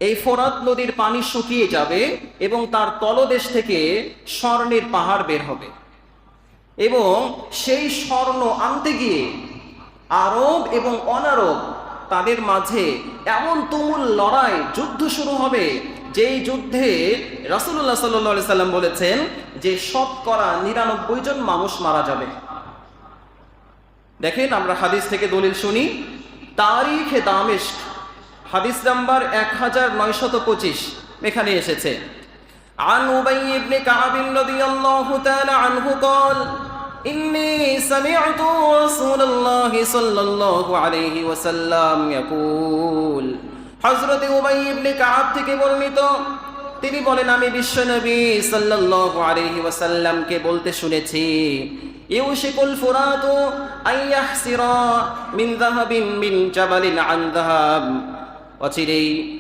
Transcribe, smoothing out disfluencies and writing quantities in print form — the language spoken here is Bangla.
এই ফোরাত নদীর পানি শুকিয়ে যাবে এবং তার তলদেশ থেকে স্বর্ণের পাহাড় বের হবে, এবং সেই স্বর্ণ আনতে গিয়ে আরব এবং অনারব তাদের মাঝে এমন তুমুল লড়াই, যুদ্ধ শুরু হবে, যেই যুদ্ধে রাসূলুল্লাহ সাল্লাল্লাহু আলাইহি সাল্লাম বলেছেন যে 99 জন মানুষ মারা যাবে। দেখেন, আমরা হাদিস থেকে দলিল শুনি। তারিখে দামেস্ক হাদিস নাম্বার 1925 এখানে এসেছে, عن أبي بن كعب رضي الله تعالى عنه قال إني سمعت رسول الله صلى الله عليه وسلم يقول হযরত উবাই ইবনে কাব থেকে বর্ণিত, তিনি বলেন, আমি বিশ্বনবী সাল্লাল্লাহু আলাইহি ওয়াসাল্লামকে বলতে শুনেছি, ইউশিকুল ফুরাতু আইয়াহসিরা মিন যাহাবিন মিন জাবালিন আন যাহাব, অচিরেই